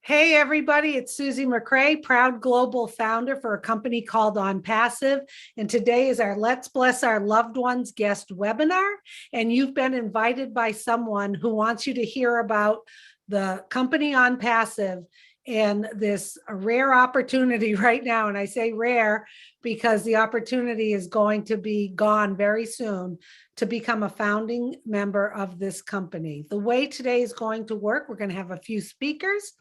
Hey, everybody, it's Susie McCrae, proud global founder for a company called ONPASSIVE. And today is our Let's Bless Our Loved Ones guest webinar. And you've been invited by someone who wants you to hear about the company ONPASSIVE and this rare opportunity right now. And I say rare because the opportunity is going to be gone very soon to become a founding member of this company. The way today is going to work, we're going to have a few speakers.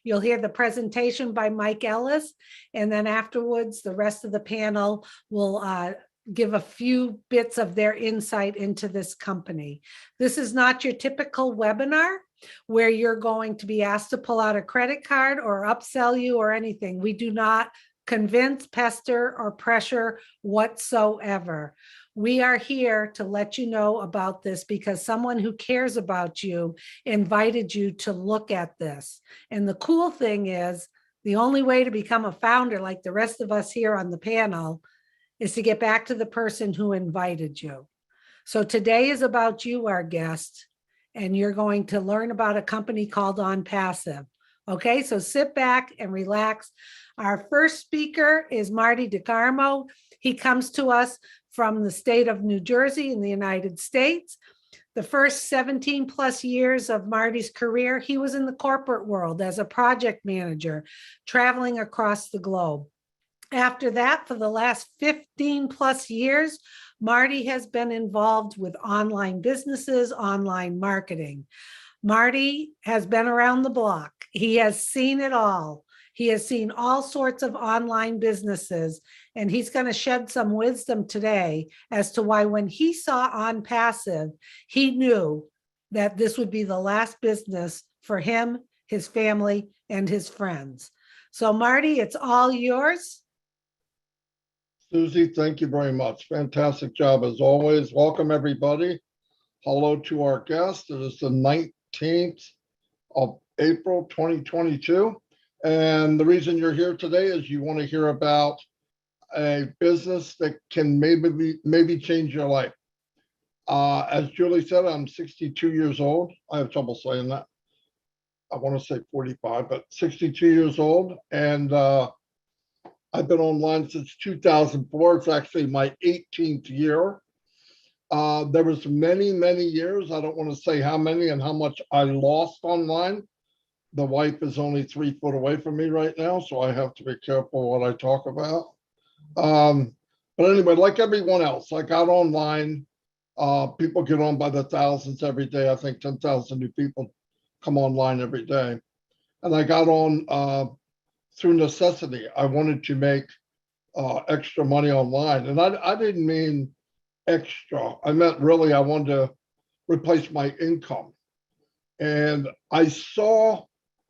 You'll hear the presentation by Mike Ellis, and then afterwards, the rest of the panel will give a few bits of their insight into this company. This is not your typical webinar where you're going to be asked to pull out a credit card or upsell you or anything. We do not convince, pester, or pressure whatsoever. We are here to let you know about this because someone who cares about you invited you to look at this. And the cool thing is, the only way to become a founder, like the rest of us here on the panel, is to get back to the person who invited you. So today is about you, our guest, and you're going to learn about a company called ONPASSIVE. Okay, so sit back and relax. Our first speaker is Marty DeGarmo. He comes to us from the state of New Jersey in the United States. The first 17 plus years of Marty's career, he was in the corporate world as a project manager, traveling across the globe. After that, for the last 15 plus years, Marty has been involved with online businesses, online marketing. Marty has been around the block. He has seen it all. He has seen all sorts of online businesses, and he's going to shed some wisdom today as to why when he saw ONPASSIVE, he knew that this would be the last business for him, his family, and his friends. So Marty, it's all yours. Susie, thank you very much. Fantastic job as always. Welcome everybody. Hello to our guest. It is the 19th of April, 2022. And the reason you're here today is you want to hear about a business that can maybe change your life. As Julie said, I'm 62 years old. I have trouble saying that. I want to say 45, but 62 years old. And I've been online since 2004. It's actually my 18th year. There was many years. I don't want to say how many and how much I lost online. The wife is only 3 foot away from me right now, so I have to be careful what I talk about. But anyway, like everyone else, I got online. People get on by the thousands every day. I think 10,000 new people come online every day. And I got on through necessity. I wanted to make extra money online. And I didn't mean extra. I meant really I wanted to replace my income. And I saw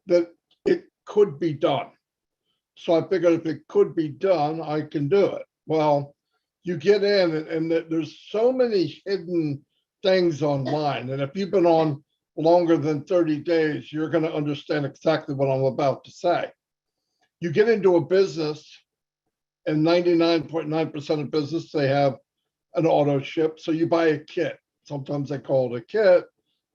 that it could be done. So I figured if it could be done, I can do it. Well, you get in and there's so many hidden things online. And if you've been on longer than 30 days, you're going to understand exactly what I'm about to say. You get into a business, and 99.9% of business, they have an auto ship. So you buy a kit. Sometimes they call it a kit,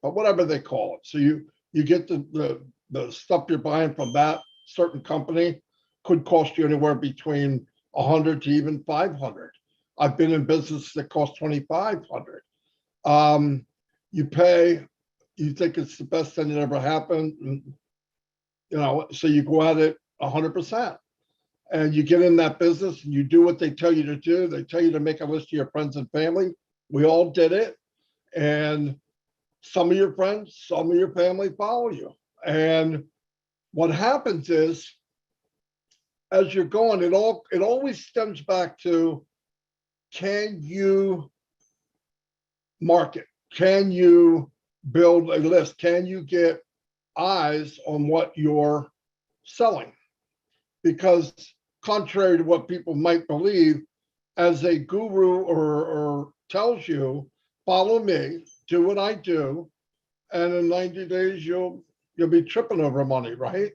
but whatever they call it. So you get the stuff you're buying from that certain company could cost you anywhere between 100 to even 500. I've been in business that cost 2,500. You pay, you think it's the best thing that ever happened, so you go at it 100%. And you get in that business and you do what they tell you to do. They tell you to make a list of your friends and family. We all did it. And some of your friends, some of your family follow you. And what happens is, as you're going, it always stems back to, can you market? Can you build a list? Can you get eyes on what you're selling? Because contrary to what people might believe, as a guru or tells you, follow me, do what I do, and in 90 days, you'll be tripping over money, right?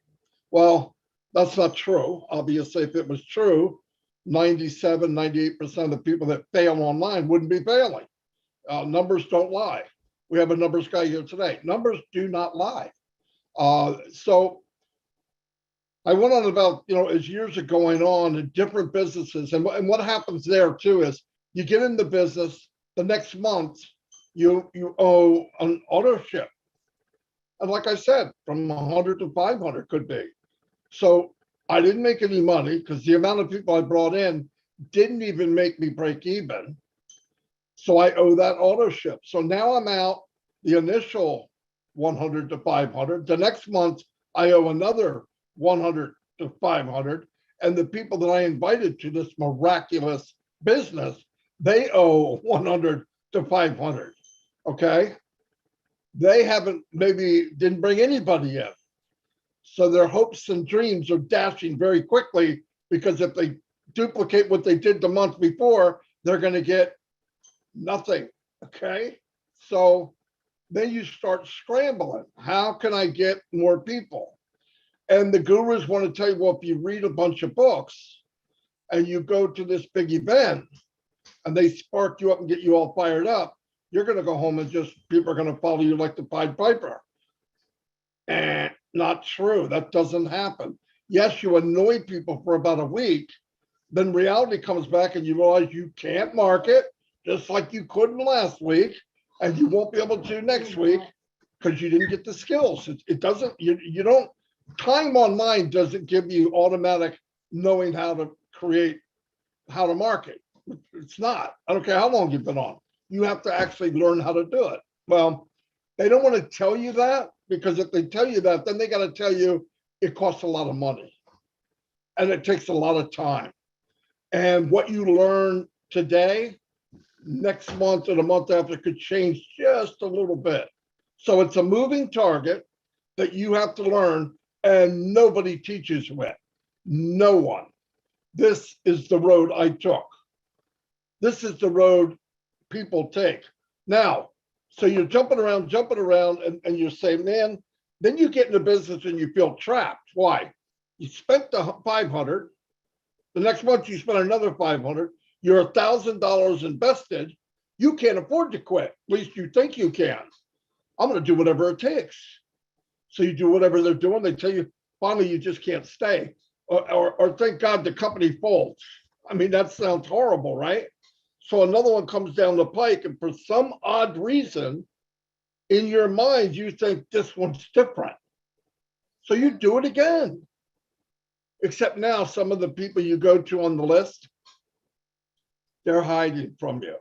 Well, that's not true. Obviously, if it was true, 97, 98% of the people that fail online wouldn't be failing. Numbers don't lie. We have a numbers guy here today. Numbers do not lie. So I went on about, as years are going on in different businesses, and what happens there too is you get in the business, the next month you owe an auto ship. And like I said, from 100 to 500 could be. So I didn't make any money because the amount of people I brought in didn't even make me break even. So I owe that auto ship. So now I'm out the initial 100 to 500. The next month I owe another 100 to 500. And the people that I invited to this miraculous business, they owe 100 to 500. Okay. They didn't bring anybody in. So their hopes and dreams are dashing very quickly, because if they duplicate what they did the month before, they're going to get nothing. Okay. So then you start scrambling. How can I get more people? And the gurus want to tell you, well, if you read a bunch of books and you go to this big event and they spark you up and get you all fired up, you're going to go home and people are going to follow you like the Pied Piper. And not true. That doesn't happen. Yes, you annoy people for about a week, then reality comes back and you realize you can't market just like you couldn't last week, and you won't be able to next week because you didn't get the skills. It doesn't, you don't, time online doesn't give you automatic knowing how to market. It's not. I don't care how long you've been on. You have to actually learn how to do it. Well, they don't want to tell you that, because if they tell you that, then they got to tell you it costs a lot of money and it takes a lot of time. And what you learn today, next month or the month after, could change just a little bit. So it's a moving target that you have to learn, and nobody teaches you it. No one. This is the road I took. This is the road people take. Now, so you're jumping around, and you're saying, man, then you get in the business and you feel trapped. Why? You spent the 500. The next month you spend another 500. You're $1,000 invested. You can't afford to quit. At least you think you can. I'm going to do whatever it takes. So you do whatever they're doing. They tell you, finally, you just can't stay. Or thank God the company folds. I mean, that sounds horrible, right? So another one comes down the pike, and for some odd reason, in your mind, you think this one's different. So you do it again. Except now, some of the people you go to on the list, they're hiding from you.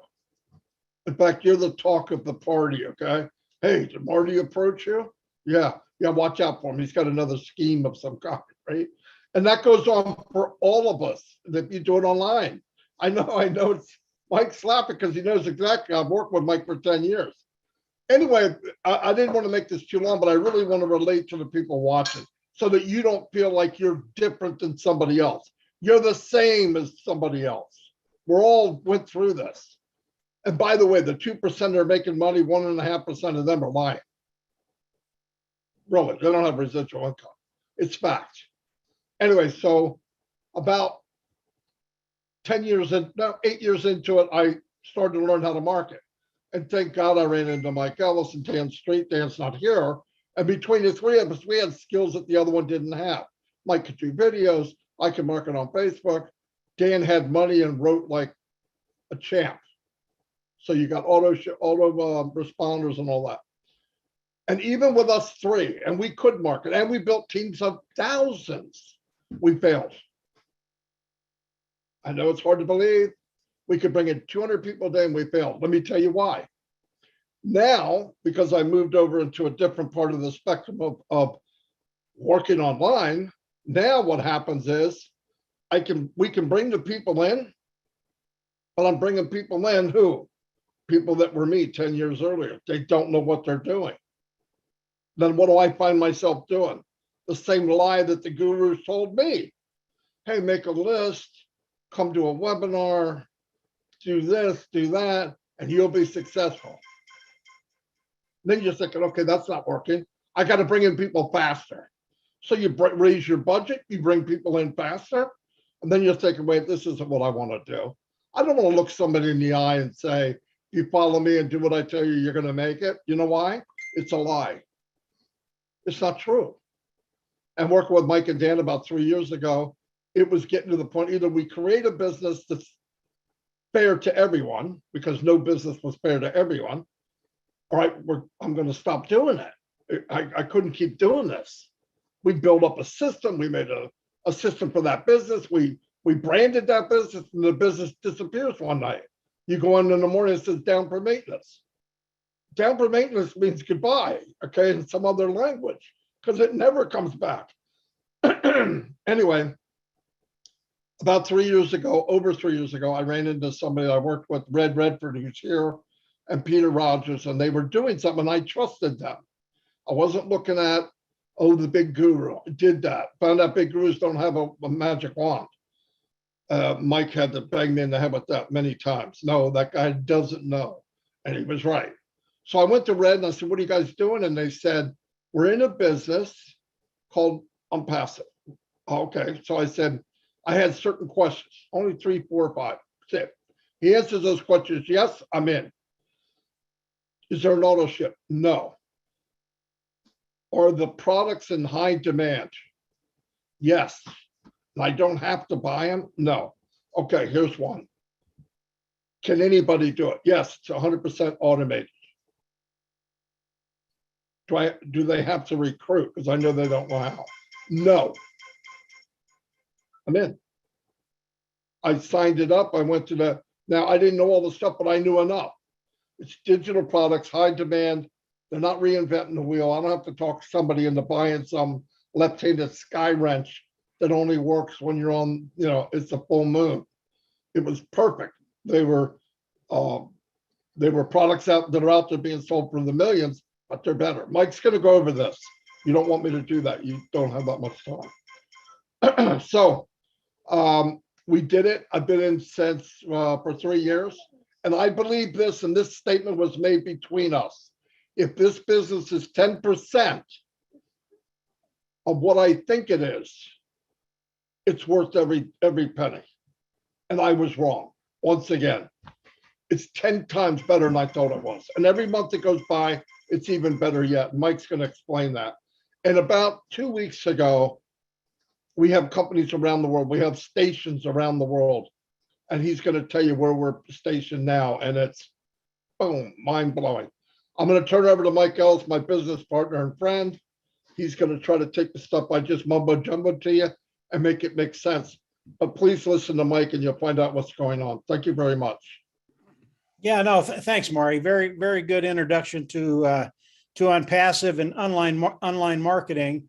In fact, you're the talk of the party, okay? Hey, did Marty approach you? Yeah, watch out for him. He's got another scheme of some kind, right? And that goes on for all of us if you do it online. I know it's Mike's laughing because he knows exactly. I've worked with Mike for 10 years. Anyway, I didn't want to make this too long, but I really want to relate to the people watching so that you don't feel like you're different than somebody else. You're the same as somebody else. We're all went through this. And by the way, the 2% that are making money, 1.5% of them are lying. Really, they don't have residual income. It's fact. Anyway, so about 8 years into it, I started to learn how to market. And thank God I ran into Mike Ellis and Dan Street. Dan's not here. And between the three of us, we had skills that the other one didn't have. Mike could do videos. I could market on Facebook. Dan had money and wrote like a champ. So you got auto responders and all that. And even with us three, and we could market, and we built teams of thousands, we failed. I know it's hard to believe. We could bring in 200 people a day and we failed. Let me tell you why. Now, because I moved over into a different part of the spectrum of working online, now what happens is we can bring the people in, but I'm bringing people in who? People that were me 10 years earlier. They don't know what they're doing. Then what do I find myself doing? The same lie that the gurus told me. Hey, make a list, come to a webinar, do this, do that, and you'll be successful. Then you're thinking, okay, that's not working. I got to bring in people faster. So you raise your budget, you bring people in faster, and then you're thinking, wait, this isn't what I want to do. I don't want to look somebody in the eye and say, you follow me and do what I tell you, you're going to make it. You know why? It's a lie. It's not true. and working with Mike and Dan about 3 years ago, it was getting to the point, either we create a business that's fair to everyone, because no business was fair to everyone. All right, I'm going to stop doing it. I couldn't keep doing this. We built up a system. We made a system for that business. We branded that business, and the business disappears one night. You go in the morning, it says down for maintenance. Down for maintenance means goodbye, okay, in some other language, because it never comes back. Anyway, about 3 years ago, over 3 years ago, I ran into somebody I worked with, Red Redford, who's here, and Peter Rogers, and they were doing something, and I trusted them. I wasn't looking at, oh, the big guru did that. Found out big gurus don't have a magic wand. Mike had to bang me in the head with that many times. No, that guy doesn't know. And he was right. So I went to Red and I said, what are you guys doing? And they said, we're in a business called ONPASSIVE. Okay. So I said, I had certain questions, only 3, 4, 5. That's it. He answers those questions. Yes, I'm in. Is there an auto ship? No. Are the products in high demand? Yes. And I don't have to buy them? No. Okay, here's one. Can anybody do it? Yes, it's 100% automated. Do they have to recruit? Because I know they don't know how. No. I'm in. I signed it up. I went to now I didn't know all the stuff, but I knew enough. It's digital products, high demand. They're not reinventing the wheel. I don't have to talk somebody into buying some left-handed sky wrench that only works when you're on, it's a full moon. It was perfect. They were products that are out there being sold for the millions, but they're better. Mike's going to go over this. You don't want me to do that. You don't have that much time. So we did it. I've been in since for 3 years. And I believe this, and this statement was made between us. If this business is 10% of what I think it is, it's worth every penny. And I was wrong. Once again, it's 10 times better than I thought it was. And every month that goes by, it's even better yet. Mike's going to explain that. And about 2 weeks ago, we have companies around the world. We have stations around the world. And he's going to tell you where we're stationed now. And it's, boom, mind-blowing. I'm going to turn it over to Mike Ellis, my business partner and friend. He's going to try to take the stuff I just mumbo-jumbo to you and make it make sense. But please listen to Mike and you'll find out what's going on. Thank you very much. Yeah, no, thanks, Marty. Very, very good introduction to ONPASSIVE and online marketing.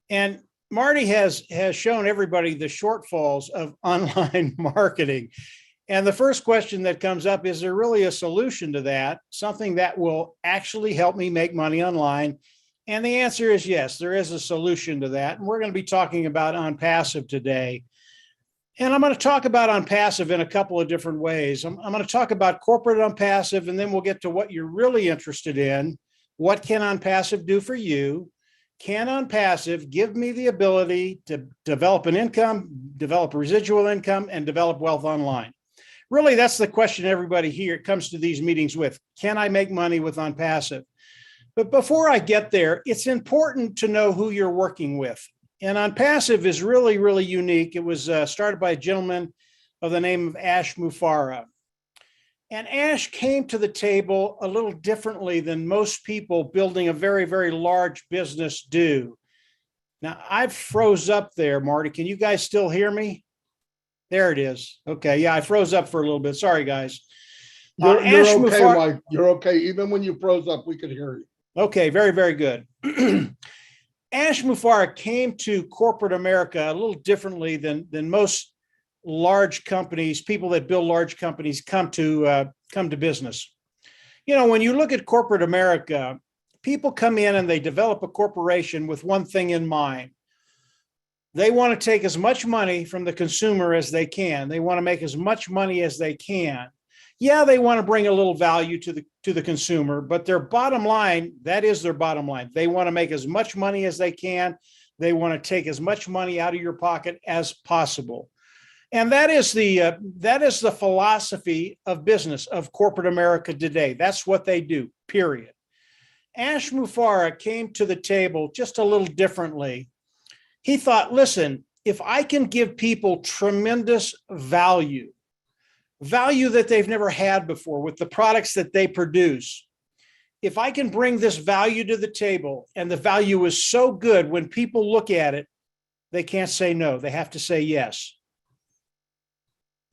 And Marty has shown everybody the shortfalls of online marketing. And the first question that comes up, is there really a solution to that? Something that will actually help me make money online? And the answer is yes, there is a solution to that. And we're going to be talking about ONPASSIVE today. And I'm going to talk about ONPASSIVE in a couple of different ways. I'm going to talk about corporate ONPASSIVE, and then we'll get to what you're really interested in. What can ONPASSIVE do for you? Can ONPASSIVE give me the ability to develop an income, develop a residual income, and develop wealth online? Really, that's the question everybody here comes to these meetings with. Can I make money with ONPASSIVE? But before I get there, it's important to know who you're working with. And ONPASSIVE is really, really unique. It was started by a gentleman of the name of Ash Mufareh. And Ash came to the table a little differently than most people building a very, very large business do. Now, I froze up there, Marty. Can you guys still hear me? There it is. Okay. Yeah, I froze up for a little bit. Sorry, guys. You're okay, Mike. You're okay. Even when you froze up, we could hear you. Okay. Very, very good. Ash Mufareh came to corporate America a little differently than most large companies, people that build large companies come to business. When you look at corporate America, people come in and they develop a corporation with one thing in mind. They want to take as much money from the consumer as they can. They want to make as much money as they can. Yeah, they want to bring a little value to the consumer, but their bottom line, that is their bottom line. They want to make as much money as they can. They want to take as much money out of your pocket as possible. And that is the philosophy of business of corporate America today. That's what they do, period. Ash Mufareh came to the table just a little differently. He thought, listen, if I can give people tremendous value that they've never had before with the products that they produce, if I can bring this value to the table and the value is so good, when people look at it, they can't say no. They have to say yes.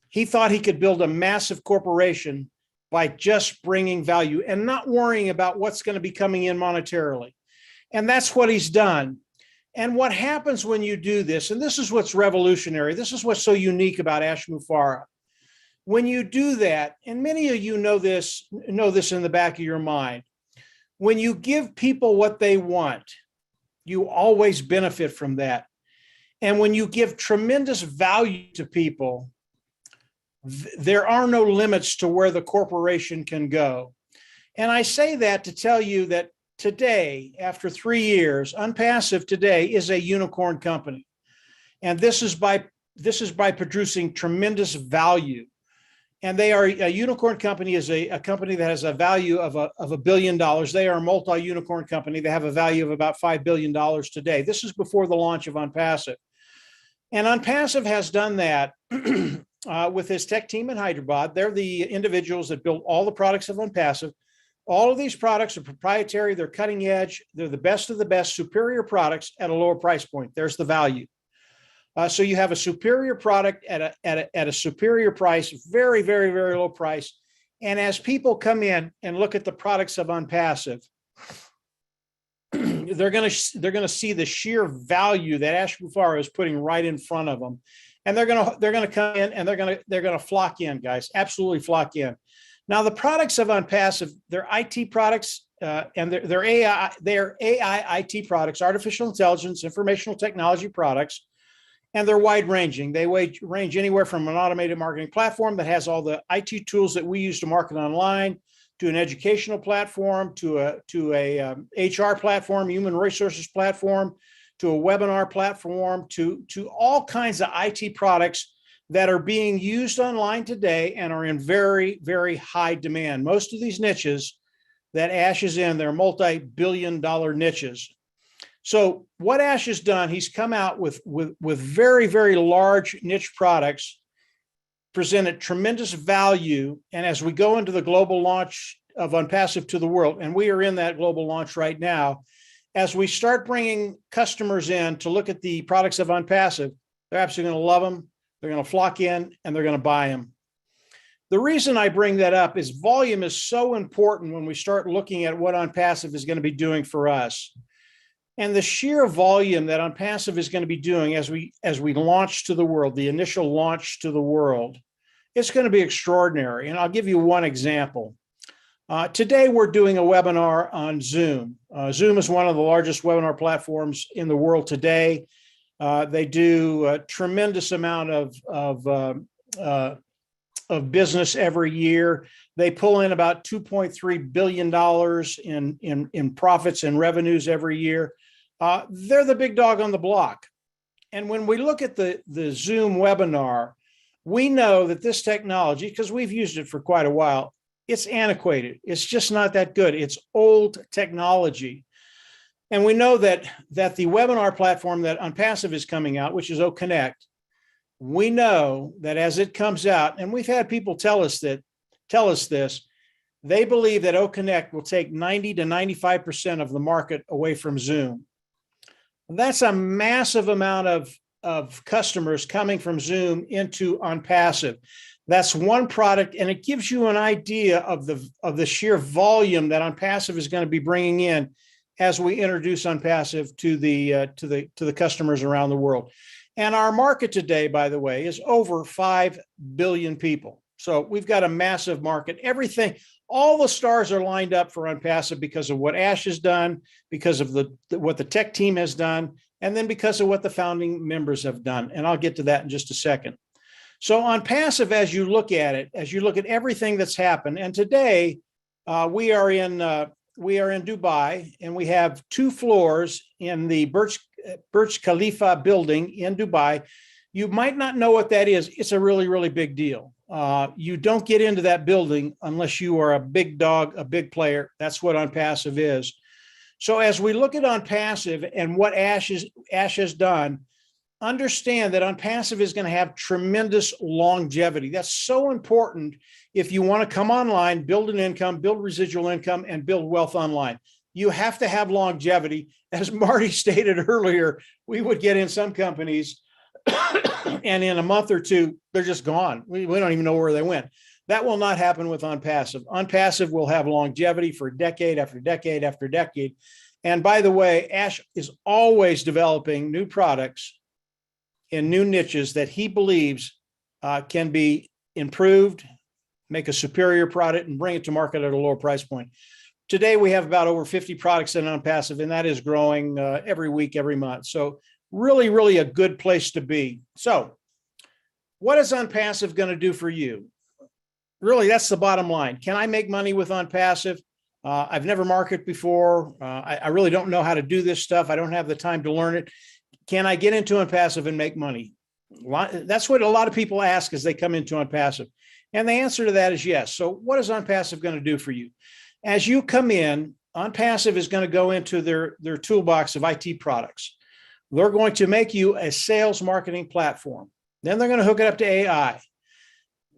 He thought he could build a massive corporation by just bringing value and not worrying about what's going to be coming in monetarily. And that's what he's done. And what happens when you do this, and this is what's revolutionary, this is what's so unique about Ash Mufareh. When you do that, and many of you know this in the back of your mind, when you give people what they want, you always benefit from that. And when you give tremendous value to people, there are no limits to where the corporation can go. And I say that to tell you that today, after 3 years, ONPASSIVE today is a unicorn company. And this is by producing tremendous value. And they are a unicorn company, is a company that has a value of $1 billion. They are a multi-unicorn company. They have a value of about $5 billion today. This is before the launch of ONPASSIVE. And ONPASSIVE has done that with his tech team in Hyderabad. They're the individuals that build all the products of ONPASSIVE. All of these products are proprietary. They're cutting edge. They're the best of the best, superior products at a lower price point. There's the value. So you have a superior product at a superior price, very, very, very low price. And as people come in and look at the products of ONPASSIVE, they're going to see the sheer value that Ash Mufareh is putting right in front of them, and they're going to come in and they're going to flock in, guys, absolutely flock in. Now, the products of ONPASSIVE, they're IT products, and they're AI IT products, artificial intelligence, informational technology products. And they're wide ranging. They range anywhere from an automated marketing platform that has all the IT tools that we use to market online, to an educational platform, to a HR platform, human resources platform, to a webinar platform, to all kinds of IT products that are being used online today and are in very, very high demand. Most of these niches that Ash is in, they're multi-billion-dollar niches. So what Ash has done, he's come out with very, very large niche products, presented tremendous value. And as we go into the global launch of ONPASSIVE to the world, and we are in that global launch right now, as we start bringing customers in to look at the products of ONPASSIVE, they're absolutely going to love them. They're going to flock in and they're going to buy them. The reason I bring that up is volume is so important when we start looking at what ONPASSIVE is going to be doing for us. And the sheer volume that ONPASSIVE is going to be doing as we launch to the world, the initial launch to the world, it's going to be extraordinary. And I'll give you one example. Today, we're doing a webinar on Zoom. Zoom is one of the largest webinar platforms in the world today. They do a tremendous amount of business every year. They pull in about $2.3 billion in profits and revenues every year. They're the big dog on the block. And when we look at the Zoom webinar, we know that this technology, because we've used it for quite a while, it's antiquated. It's just not that good. It's old technology. And we know that the webinar platform that ONPASSIVE is coming out, which is OConnect, we know that as it comes out, and we've had people tell us this, they believe that OConnect will take 90 to 95% of the market away from Zoom. That's a massive amount of customers coming from Zoom into ONPASSIVE. That's one product, and it gives you an idea of the sheer volume that ONPASSIVE is going to be bringing in as we introduce ONPASSIVE to the customers around the world. And our market today, by the way, is over 5 billion people. So we've got a massive market. Everything, all the stars are lined up for ONPASSIVE because of what Ash has done, because of what the tech team has done, and then because of what the founding members have done. And I'll get to that in just a second. So ONPASSIVE, as you look at it, as you look at everything that's happened, and today we are in Dubai, and we have 2 floors in the Burj Khalifa building in Dubai. You might not know what that is. It's a really, really big deal. You don't get into that building unless you are a big dog, a big player. That's what ONPASSIVE is. So as we look at OnPassive and what Ash has done, understand that OnPassive is going to have tremendous longevity. That's so important if you want to come online, build an income, build residual income, and build wealth online. You have to have longevity. As Marty stated earlier, we would get in some companies and in a month or two, they're just gone. We don't even know where they went. That will not happen with OnPassive. OnPassive will have longevity for decade after decade after decade. And by the way, Ash is always developing new products in new niches that he believes can be improved, make a superior product, and bring it to market at a lower price point. Today, we have about over 50 products in OnPassive, and that is growing every week, every month. So really, really a good place to be. So what is OnPassive going to do for you? Really, that's the bottom line. Can I make money with OnPassive? I've never marketed before. I really don't know how to do this stuff. I don't have the time to learn it. Can I get into OnPassive and make money? That's what a lot of people ask as they come into OnPassive. And the answer to that is yes. So what is OnPassive going to do for you? As you come in, OnPassive is going to go into their toolbox of IT products. They're going to make you a sales marketing platform. Then they're going to hook it up to AI.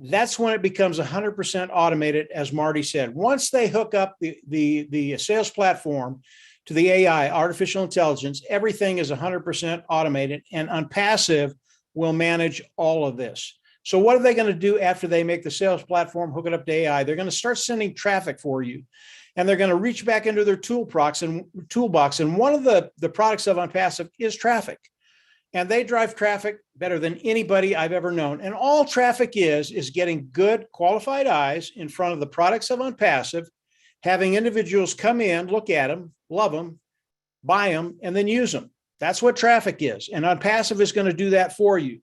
That's when it becomes 100% automated, as Marty said. Once they hook up the sales platform to the AI, artificial intelligence, everything is 100% automated, and OnPassive will manage all of this. So what are they going to do after they make the sales platform, hook it up to AI? They're going to start sending traffic for you, and they're going to reach back into their toolbox. And one of the products of OnPassive is traffic. And they drive traffic better than anybody I've ever known. And all traffic is getting good qualified eyes in front of the products of OnPassive, having individuals come in, look at them, love them, buy them, and then use them. That's what traffic is. And OnPassive is going to do that for you.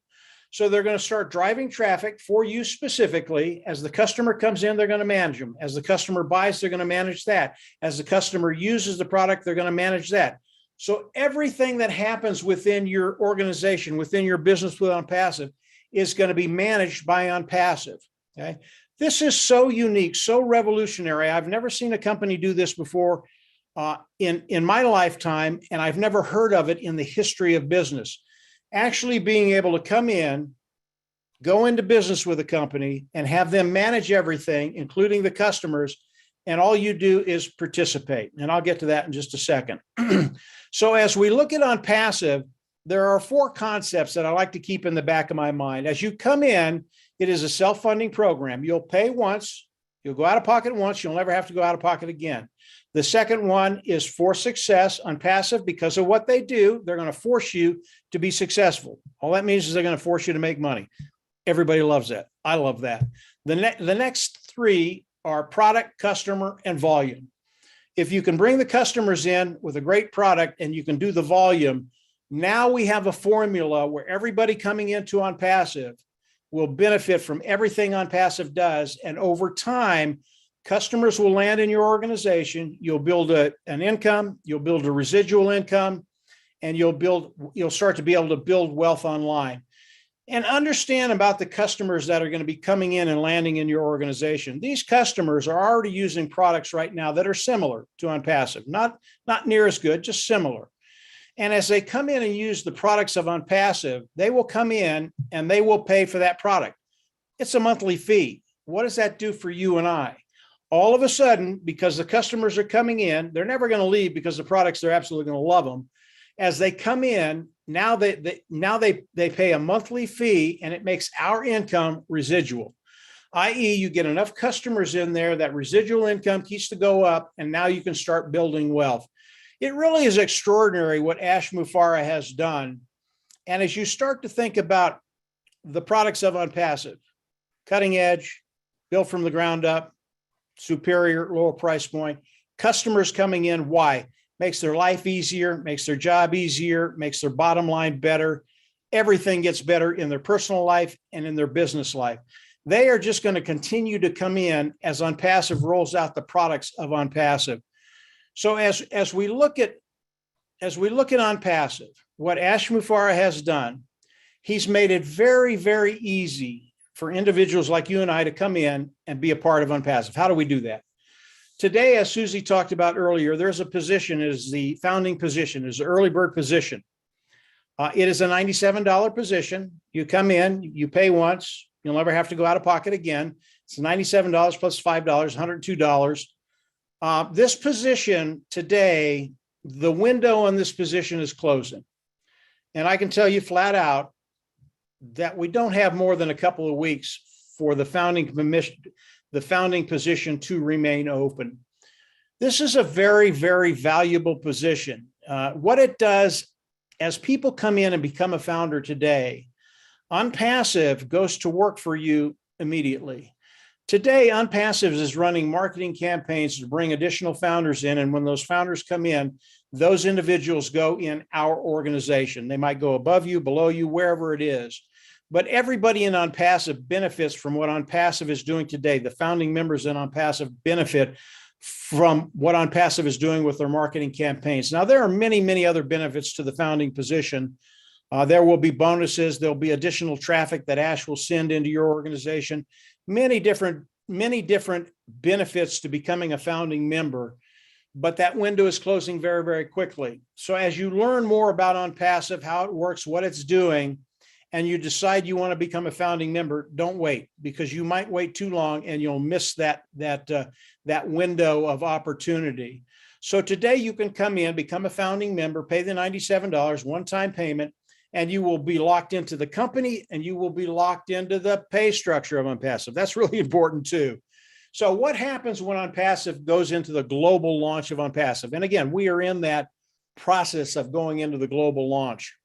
So they're going to start driving traffic for you specifically. As the customer comes in, they're going to manage them. As the customer buys, they're going to manage that. As the customer uses the product, they're going to manage that. So everything that happens within your organization, within your business with OnPassive, is going to be managed by OnPassive. Okay. This is so unique, so revolutionary. I've never seen a company do this before in my lifetime, and I've never heard of it in the history of business. Actually being able to come in, go into business with a company, and have them manage everything, including the customers, and all you do is participate. And I'll get to that in just a second. So as we look at OnPassive, there are 4 concepts that I like to keep in the back of my mind. As you come in, it is a self-funding program. You'll pay once, you'll go out of pocket once, you'll never have to go out of pocket again. The second one is for success. OnPassive, because of what they do, they're going to force you to be successful. All that means is they're going to force you to make money. Everybody loves that. I love that. The next 3 are product, customer, and volume. If you can bring the customers in with a great product and you can do the volume, now we have a formula where everybody coming into OnPassive will benefit from everything OnPassive does. And over time, customers will land in your organization. You'll build an income, you'll build a residual income, and you'll start to be able to build wealth online. And understand about the customers that are going to be coming in and landing in your organization. These customers are already using products right now that are similar to OnPassive, not near as good, just similar. And as they come in and use the products of OnPassive, they will come in and they will pay for that product. It's a monthly fee. What does that do for you and I? All of a sudden, because the customers are coming in, they're never going to leave because the products, they're absolutely going to love them. As they come in, now they pay a monthly fee, and it makes our income residual, i.e. you get enough customers in there that residual income keeps to go up, and now you can start building wealth. It really is extraordinary what Ash Mufareh has done. And as you start to think about the products of OnPassive, cutting edge, built from the ground up, superior, lower price point, customers coming in, why? Makes their life easier, makes their job easier, makes their bottom line better. Everything gets better in their personal life and in their business life. They are just going to continue to come in as OnPassive rolls out the products of OnPassive. So as we look at OnPassive, what Ash Mufareh has done, he's made it very, very easy for individuals like you and I to come in and be a part of OnPassive. How do we do that? Today, as Susie talked about earlier, there's a position, is the founding position, is the early bird position. It is a $97 position. You come in, you pay once, you'll never have to go out of pocket again. It's $97 plus $5, $102. This position today, the window on this position is closing. And I can tell you flat out that we don't have more than a couple of weeks for the founding position to remain open. This is a very, very valuable position. What it does, as people come in and become a founder today, ONPASSIVE goes to work for you immediately. Today, ONPASSIVE is running marketing campaigns to bring additional founders in. And when those founders come in, those individuals go in our organization. They might go above you, below you, wherever it is. But everybody in ONPASSIVE benefits from what ONPASSIVE is doing today. The founding members in ONPASSIVE benefit from what ONPASSIVE is doing with their marketing campaigns. Now, there are many, many other benefits to the founding position. There will be bonuses. There'll be additional traffic that Ash will send into your organization. Many different benefits to becoming a founding member, but that window is closing very, very quickly. So as you learn more about ONPASSIVE, how it works, what it's doing, and you decide you want to become a founding member, don't wait, because you might wait too long and you'll miss that window of opportunity. So today you can come in, become a founding member, pay the $97 one-time payment, and you will be locked into the company and you will be locked into the pay structure of ONPASSIVE. That's really important too. So what happens when ONPASSIVE goes into the global launch of ONPASSIVE? And again, we are in that process of going into the global launch.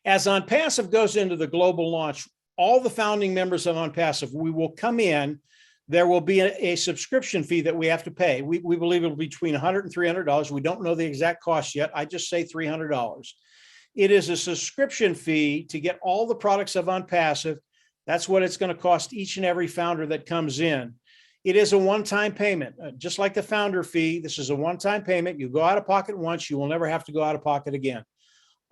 As ONPASSIVE goes into the global launch, all the founding members of ONPASSIVE, we will come in. There will be a subscription fee that we have to pay. We believe it'll be between $100 and $300. We don't know the exact cost yet. I just say $300. It is a subscription fee to get all the products of ONPASSIVE. That's what it's going to cost each and every founder that comes in. It is a one-time payment, just like the founder fee. This is a one-time payment. You go out of pocket once, you will never have to go out of pocket again.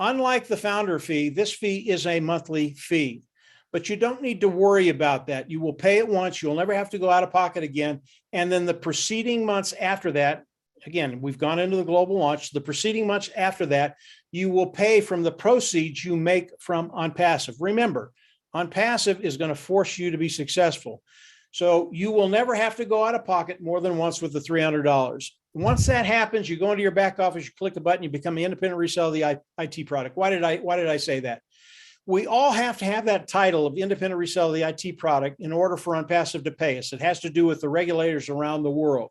Unlike the founder fee, this fee is a monthly fee, but you don't need to worry about that. You will pay it once. You'll never have to go out of pocket again. And then the preceding months after that, again, we've gone into the global launch. The preceding months after that, you will pay from the proceeds you make from ONPASSIVE. Remember, ONPASSIVE is going to force you to be successful. So you will never have to go out of pocket more than once with the $300. Once that happens, you go into your back office, you click the button, you become the independent reseller of the IT product. Why did I say that? We all have to have that title of independent reseller of the IT product in order for ONPASSIVE to pay us. It has to do with the regulators around the world.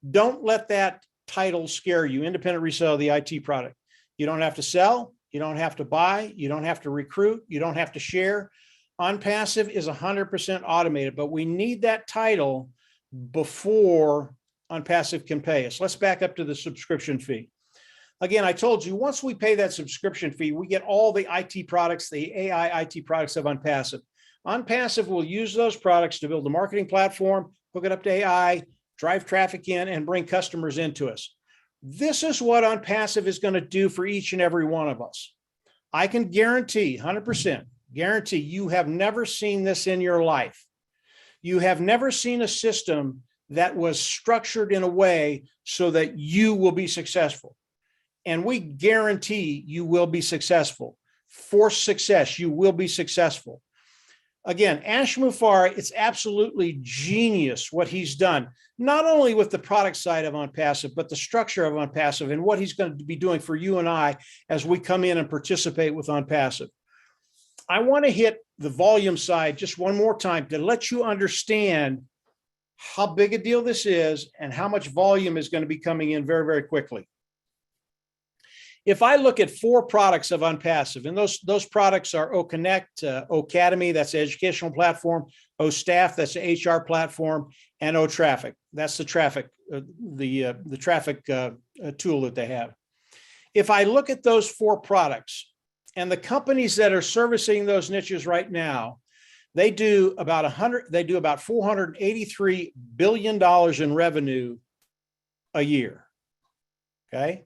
Don't let that title scare you, independent reseller of the IT product. You don't have to sell, you don't have to buy, you don't have to recruit, you don't have to share. ONPASSIVE is 100% automated, but we need that title before ONPASSIVE can pay us. Let's back up to the subscription fee. Again, I told you, once we pay that subscription fee, we get all the IT products, the AI IT products of ONPASSIVE. ONPASSIVE will use those products to build a marketing platform, hook it up to AI, drive traffic in, and bring customers into us. This is what ONPASSIVE is going to do for each and every one of us. I can guarantee, 100%, guarantee you have never seen this in your life. You have never seen a system that was structured in a way so that you will be successful. And we guarantee you will be successful. For success, you will be successful. Again, Ash Mufareh, it's absolutely genius what he's done, not only with the product side of ONPASSIVE, but the structure of ONPASSIVE and what he's going to be doing for you and I as we come in and participate with ONPASSIVE. I want to hit the volume side just one more time to let you understand how big a deal this is and how much volume is going to be coming in very, very quickly. If I look at 4 products of ONPASSIVE, and those products are OConnect, O'Academy, that's the educational platform, OStaff, that's the HR platform, and OTraffic, that's the traffic, the traffic tool that they have. If I look at those 4 products and the companies that are servicing those niches right now, they do about $483 billion in revenue a year. Okay.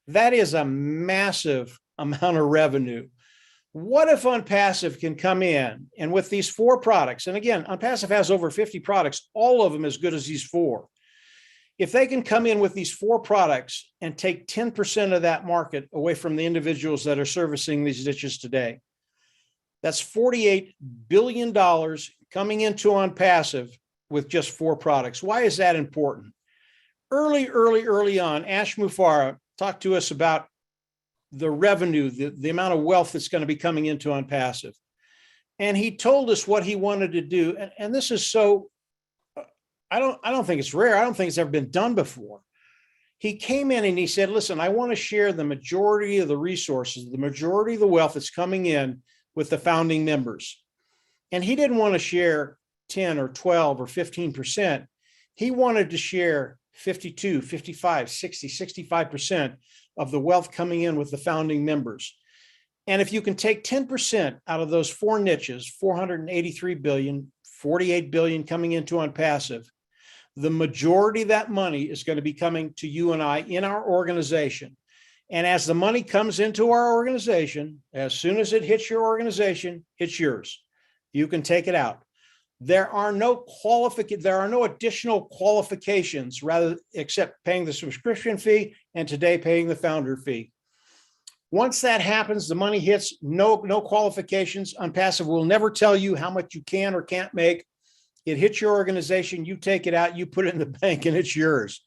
That is a massive amount of revenue. What if ONPASSIVE can come in and with these 4 products, and again, ONPASSIVE has over 50 products, all of them as good as these 4. If they can come in with these 4 products and take 10% of that market away from the individuals that are servicing these niches today, that's $48 billion coming into ONPASSIVE with just 4 products. Why is that important? Early on, Ash Mufareh talked to us about the revenue, the amount of wealth that's going to be coming into ONPASSIVE. And he told us what he wanted to do. And this is so, I don't think it's rare. I don't think it's ever been done before. He came in and he said, listen, I want to share the majority of the resources, the majority of the wealth that's coming in with the founding members. And he didn't want to share 10 or 12 or 15%. He wanted to share 52, 55, 60, 65% of the wealth coming in with the founding members. And if you can take 10% out of those 4 niches, 483 billion, 48 billion coming into ONPASSIVE, the majority of that money is going to be coming to you and I in our organization. And as the money comes into our organization, as soon as it hits your organization, it's yours. You can take it out. There are no additional qualifications except paying the subscription fee and today paying the founder fee. Once that happens, the money hits, no qualifications. ONPASSIVE will never tell you how much you can or can't make. It hits your organization, you take it out, you put it in the bank, and it's yours.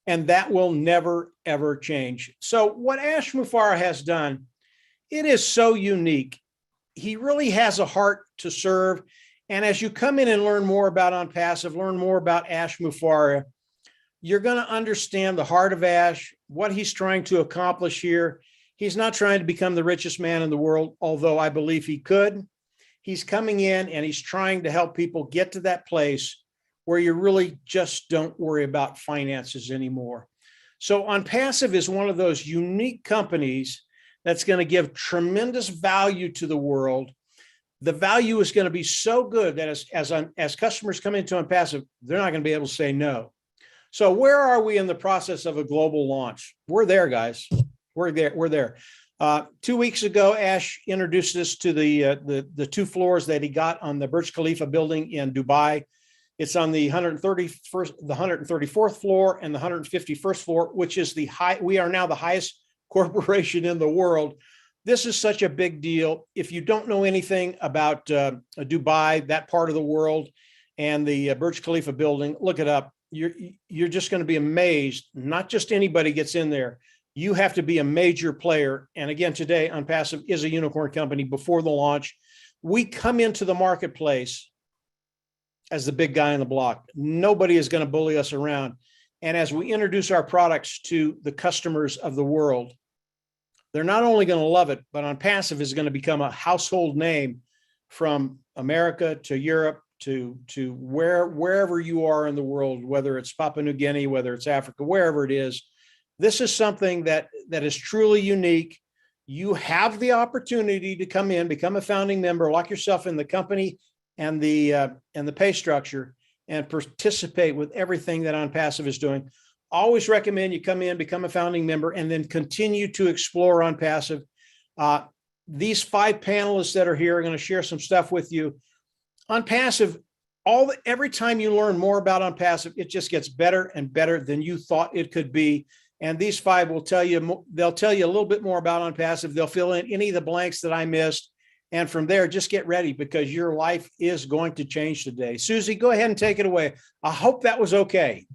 And that will never, ever change. So what Ash Mufareh has done, it is so unique. He really has a heart to serve. And as you come in and learn more about ONPASSIVE, learn more about Ash Mufareh, you're going to understand the heart of Ash, what he's trying to accomplish here. He's not trying to become the richest man in the world, although I believe he could. He's coming in and he's trying to help people get to that place where you really just don't worry about finances anymore. So ONPASSIVE is one of those unique companies that's going to give tremendous value to the world. The value is going to be so good that as customers come into ONPASSIVE, they're not going to be able to say no. So where are we in the process of a global launch? We're there, guys. We're there. 2 weeks ago, Ash introduced us to the 2 floors that he got on the Burj Khalifa building in Dubai. It's on the 134th floor and the 151st floor, which is we are now the highest corporation in the world. This is such a big deal. If you don't know anything about Dubai, that part of the world, and the Burj Khalifa building, look it up. You're just going to be amazed. Not just anybody gets in there. You have to be a major player. And again, today, ONPASSIVE is a unicorn company. Before the launch, we come into the marketplace as the big guy on the block. Nobody is going to bully us around. And as we introduce our products to the customers of the world, they're not only going to love it, but ONPASSIVE is going to become a household name from America to Europe to wherever you are in the world, whether it's Papua New Guinea, whether it's Africa, wherever it is. This is something that is truly unique. You have the opportunity to come in, become a founding member, lock yourself in the company and the pay structure, and participate with everything that ONPASSIVE is doing. Always recommend you come in, become a founding member, and then continue to explore ONPASSIVE. These 5 panelists that are here are going to share some stuff with you. ONPASSIVE, every time you learn more about ONPASSIVE, it just gets better and better than you thought it could be. And these 5 will tell you, they'll tell you a little bit more about ONPASSIVE. They'll fill in any of the blanks that I missed. And from there, just get ready because your life is going to change today. Susie, go ahead and take it away. I hope that was okay.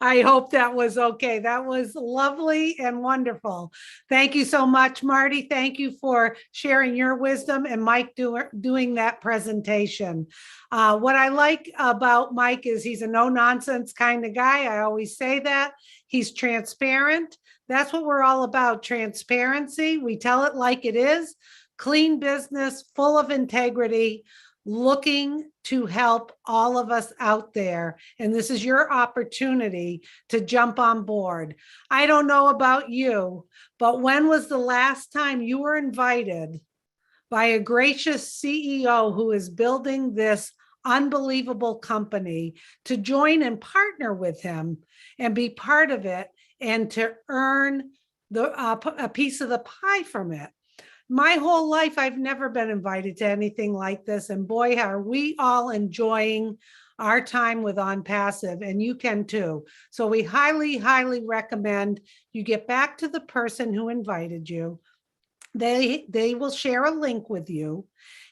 I hope that was okay. That was lovely and wonderful. Thank you so much, Marty. Thank you for sharing your wisdom and Mike doing that presentation. What I like about Mike is he's a no-nonsense kind of guy. I always say that. He's transparent. That's what we're all about, transparency. We tell it like it is. Clean business, full of integrity, looking to help all of us out there. And this is your opportunity to jump on board. I don't know about you, but when was the last time you were invited by a gracious CEO who is building this unbelievable company to join and partner with him and be part of it and to earn a piece of the pie from it? my whole life, I've never been invited to anything like this. And boy, are we all enjoying our time with ONPASSIVE, and you can too. So we highly, highly recommend you get back to the person who invited you. They will share a link with you,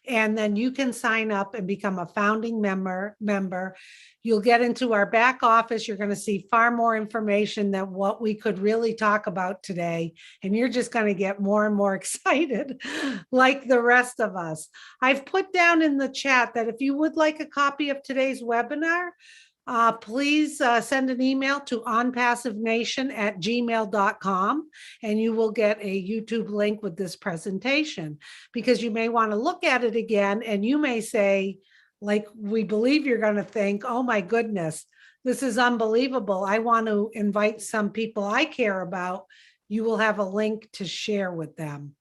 and then you can sign up and become a founding member. You'll get into our back office. You're going to see far more information than what we could really talk about today. And you're just going to get more and more excited like the rest of us. I've put down in the chat that if you would like a copy of today's webinar, please send an email to onpassivenation@gmail.com, and you will get a YouTube link with this presentation, because you may want to look at it again and you may say, like we believe you're going to think, oh my goodness, this is unbelievable. I want to invite some people I care about. You will have a link to share with them.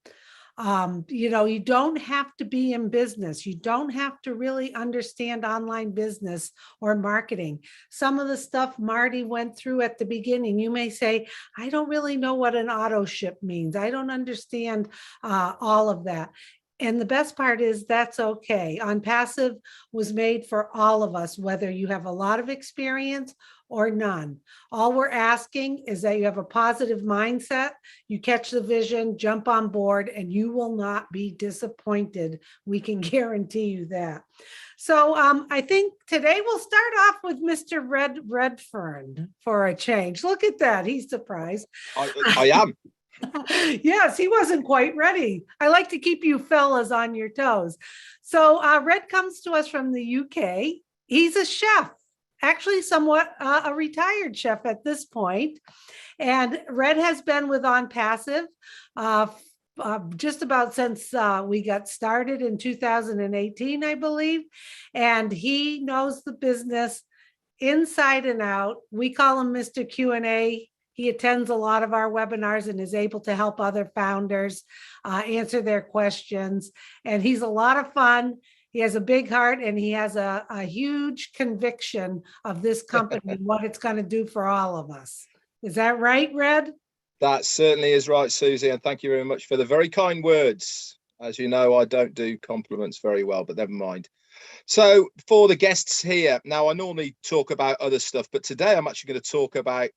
You don't have to be in business. You don't have to really understand online business or marketing. Some of the stuff Marty went through at the beginning, you may say, I don't really know what an auto ship means. I don't understand all of that. And the best part is that's okay. ONPASSIVE was made for all of us, whether you have a lot of experience or none. All we're asking is that you have a positive mindset, you catch the vision, jump on board, and you will not be disappointed. We can guarantee you that. So I think today we'll start off with Mr. Redfern for a change. Look at that. He's surprised. I am. Yes, he wasn't quite ready. I like to keep you fellas on your toes. So Red comes to us from the UK. He's a chef, actually somewhat a retired chef at this point. And Red has been with ONPASSIVE just about since we got started in 2018, I believe. And he knows the business inside and out. We call him Mr. Q&A. He attends a lot of our webinars and is able to help other founders answer their questions. And he's a lot of fun. He has a big heart, and he has a huge conviction of this company and what it's going to do for all of us. Is that right, Red? That certainly is right, Susie. And thank you very much for the very kind words. As you know, I don't do compliments very well, but never mind. So for the guests here, now I normally talk about other stuff, but today I'm actually going to talk about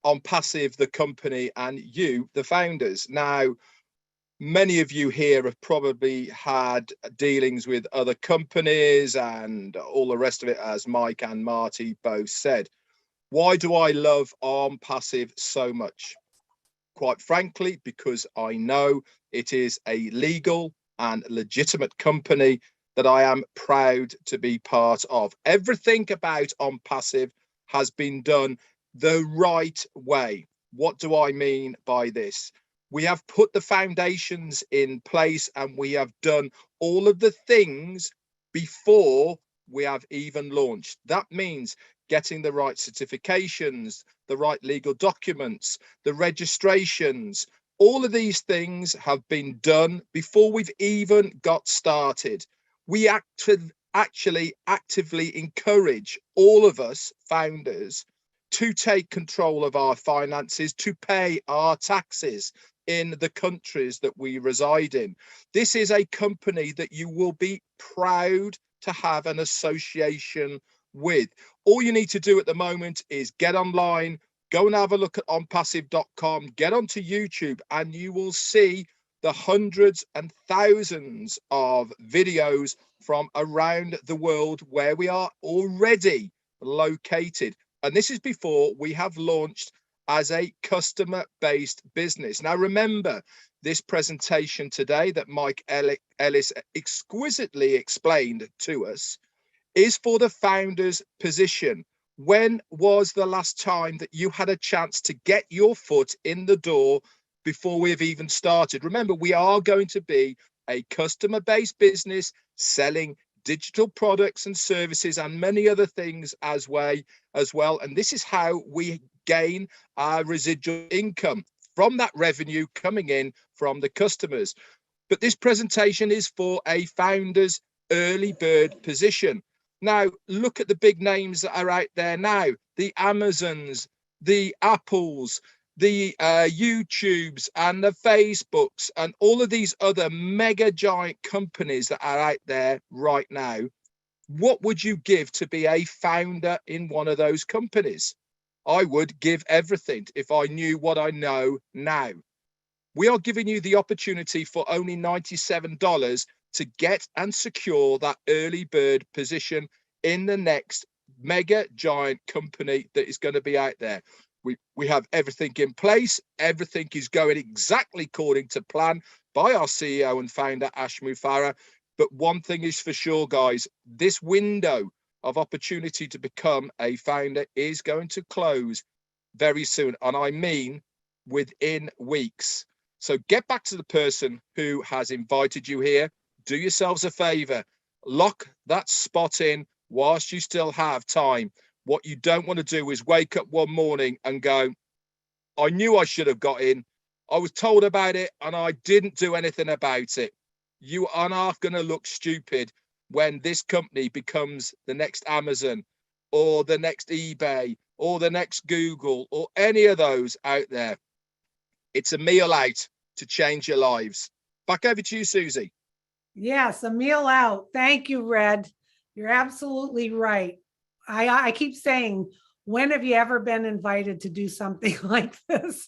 ONPASSIVE, the company, and you, the founders. Now, many of you here have probably had dealings with other companies and all the rest of it, as Mike and Marty both said. Why do I love ONPASSIVE so much? Quite frankly, because I know it is a legal and legitimate company that I am proud to be part of. Everything about ONPASSIVE has been done the right way. What do I mean by this? We have put the foundations in place, and we have done all of the things before we have even launched. That means getting the right certifications, the right legal documents, the registrations. All of these things have been done before we've even got started. We actually actively encourage all of us founders to take control of our finances, to pay our taxes in the countries that we reside in. This is a company that you will be proud to have an association with. All you need to do at the moment is get online, go and have a look at onpassive.com, get onto YouTube, and you will see the hundreds and thousands of videos from around the world where we are already located. And this is before we have launched as a customer-based business. Now, remember, this presentation today that Mike Ellis exquisitely explained to us is for the founder's position. When was the last time that you had a chance to get your foot in the door before we've even started? Remember, we are going to be a customer-based business selling digital products and services and many other things as well. And this is how we gain our residual income from that revenue coming in from the customers. But this presentation is for a founder's early bird position. Now, look at the big names that are out there now, the Amazons, the Apples, the YouTubes and the Facebooks and all of these other mega giant companies that are out there right now, what would you give to be a founder in one of those companies? I would give everything if I knew what I know now. We are giving you the opportunity for only $97 to get and secure that early bird position in the next mega giant company that is going to be out there. We have everything in place. Everything is going exactly according to plan by our CEO and founder, Ash Mufarah. But one thing is for sure, guys, this window of opportunity to become a founder is going to close very soon. And I mean within weeks. So get back to the person who has invited you here. Do yourselves a favor. Lock that spot in whilst you still have time. What you don't want to do is wake up one morning and go, I knew I should have got in. I was told about it and I didn't do anything about it. You are not going to look stupid when this company becomes the next Amazon or the next eBay or the next Google or any of those out there. It's a meal out to change your lives. Back over to you, Susie. Yes, a meal out. Thank you, Red. You're absolutely right. I keep saying, when have you ever been invited to do something like this?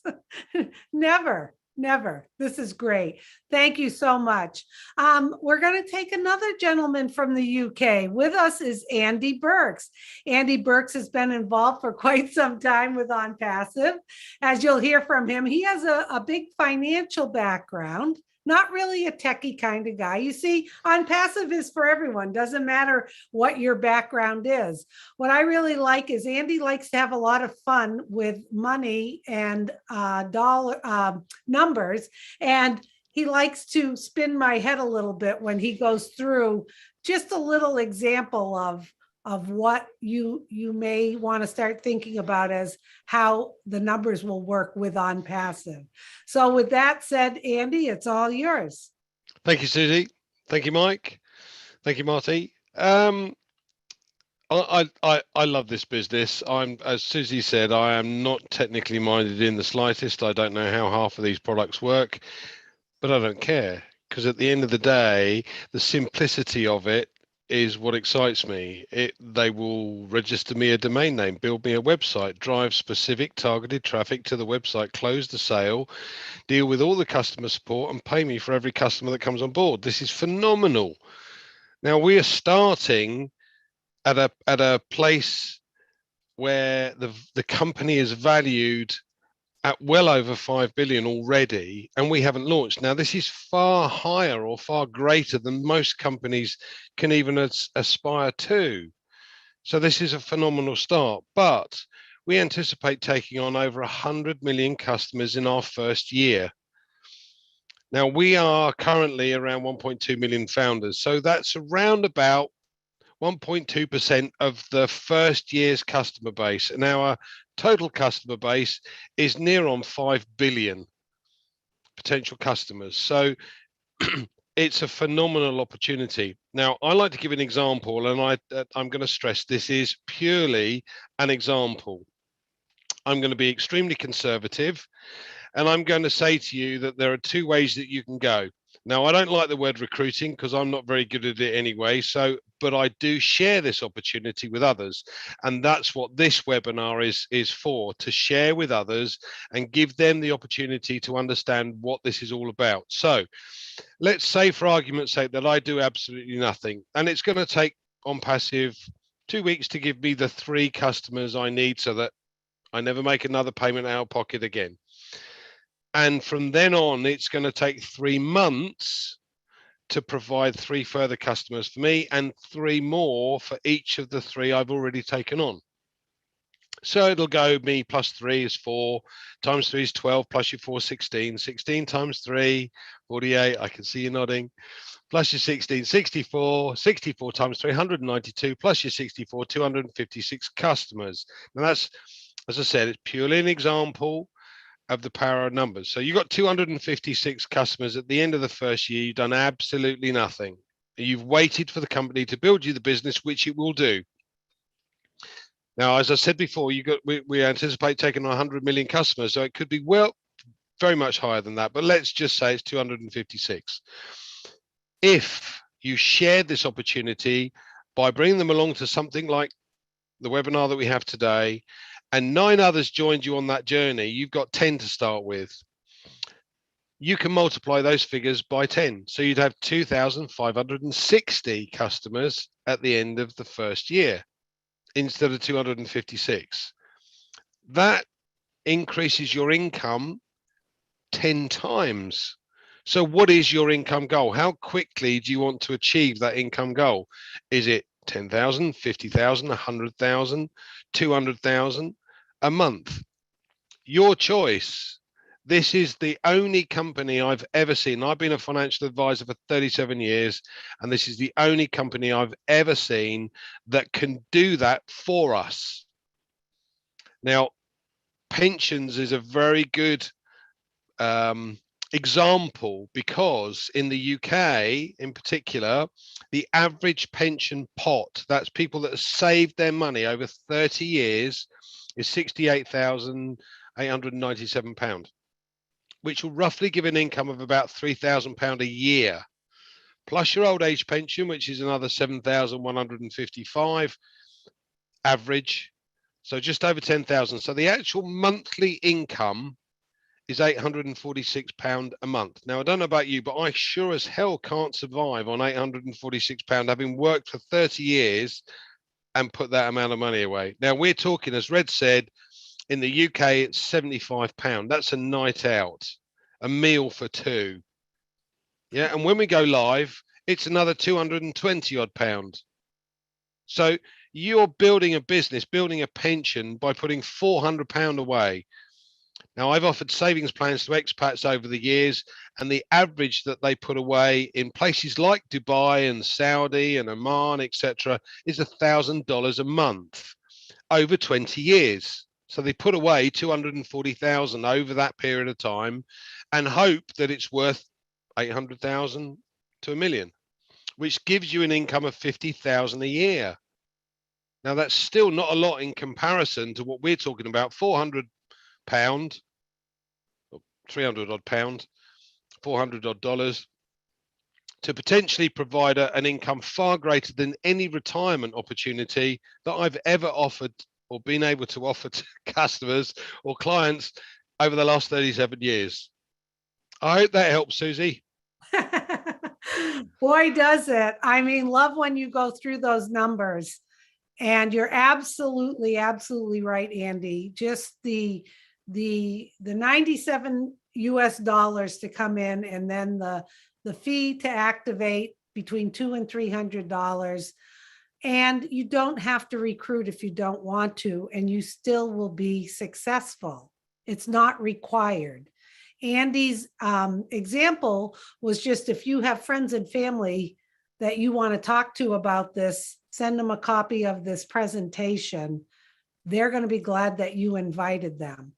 Never, never. This is great. Thank you so much. We're going to take another gentleman from the UK. With us is Andy Burks. Andy Burks has been involved for quite some time with ONPASSIVE. As you'll hear from him, he has a big financial background. Not really a techie kind of guy. You see, ONPASSIVE is for everyone. Doesn't matter what your background is. What I really like is Andy likes to have a lot of fun with money and dollar numbers. And he likes to spin my head a little bit when he goes through just a little example of what you may want to start thinking about as how the numbers will work with ONPASSIVE. So with that said, Andy, it's all yours. Thank you, Susie. Thank you, Mike. Thank you, Marty. I love this business. As Susie said, I am not technically minded in the slightest. I don't know how half of these products work, but I don't care, because at the end of the day, the simplicity of it is what excites me. They will register me a domain name, build me a website, drive specific targeted traffic to the website, close the sale, deal with all the customer support, and pay me for every customer that comes on board. This is phenomenal. Now we are starting at a place where the company is valued at well over 5 billion already, and we haven't launched. Now, this is far higher or far greater than most companies can even aspire to. So this is a phenomenal start, but we anticipate taking on over 100 million customers in our first year. Now, we are currently around 1.2 million founders. So that's around about 1.2% of the first year's customer base. And our total customer base is near on 5 billion potential customers. So it's a phenomenal opportunity. Now, I like to give an example, and I'm going to stress this is purely an example. I'm going to be extremely conservative, and I'm going to say to you that there are two ways that you can go. Now, I don't like the word recruiting because I'm not very good at it anyway. But I do share this opportunity with others. And that's what this webinar is for, to share with others and give them the opportunity to understand what this is all about. So let's say, for argument's sake, that I do absolutely nothing. And it's going to take ONPASSIVE 2 weeks to give me the 3 customers I need so that I never make another payment out of pocket again. And from then on, it's going to take 3 months to provide 3 further customers for me and 3 more for each of the 3 I've already taken on. So it'll go me plus 3 is 4, times 3 is 12, plus your 4, 16, 16 times 3, 48, I can see you nodding, plus your 16, 64, 64 times 392, plus your 64, 256 customers. Now that's, as I said, it's purely an example of the power of numbers. So you got 256 customers at the end of the first year. You've done absolutely nothing. You've waited for the company to build you the business, which it will do. Now, as I said before, we anticipate taking on 100 million customers, so it could be very much higher than that, but let's just say it's 256. If you shared this opportunity by bringing them along to something like the webinar that we have today, and 9 others joined you on that journey, you've got 10 to start with. You can multiply those figures by 10. So you'd have 2,560 customers at the end of the first year instead of 256. That increases your income 10 times. So what is your income goal? How quickly do you want to achieve that income goal? Is it 10,000, 50,000, 100,000, 200,000 a month? Your choice. This is the only company I've ever seen. I've been a financial advisor for 37 years, and this is the only company I've ever seen that can do that for us. Now, pensions is a very good example, because in the UK in particular, the average pension pot, that's people that have saved their money over 30 years, is £68,897, which will roughly give an income of about £3,000 a year, plus your old age pension, which is another 7,155 average, so just over 10,000. So the actual monthly income is £846 a month. Now, I don't know about you, but I sure as hell can't survive on £846, having worked for 30 years and put that amount of money away. Now, we're talking, as Red said, in the UK, it's £75. That's a night out, a meal for 2. Yeah, and when we go live, it's another 220 odd pound. So you're building a business, building a pension by putting £400 away. Now, I've offered savings plans to expats over the years, and the average that they put away in places like Dubai and Saudi and Oman, etc., is $1,000 a month over 20 years. So they put away 240,000 over that period of time and hope that it's worth 800,000 to $1 million, which gives you an income of 50,000 a year. Now, that's still not a lot in comparison to what we're talking about, £400, 300 odd pound, 400 odd dollars, to potentially provide an income far greater than any retirement opportunity that I've ever offered or been able to offer to customers or clients over the last 37 years. I hope that helps, Susie. Boy, does it. I mean, love when you go through those numbers. And you're absolutely, absolutely right, Andy. Just the 97 US dollars to come in, and then the fee to activate between $200 and $300. And you don't have to recruit if you don't want to, and you still will be successful. It's not required. Andy's example was just, if you have friends and family that you want to talk to about this, send them a copy of this presentation. They're going to be glad that you invited them.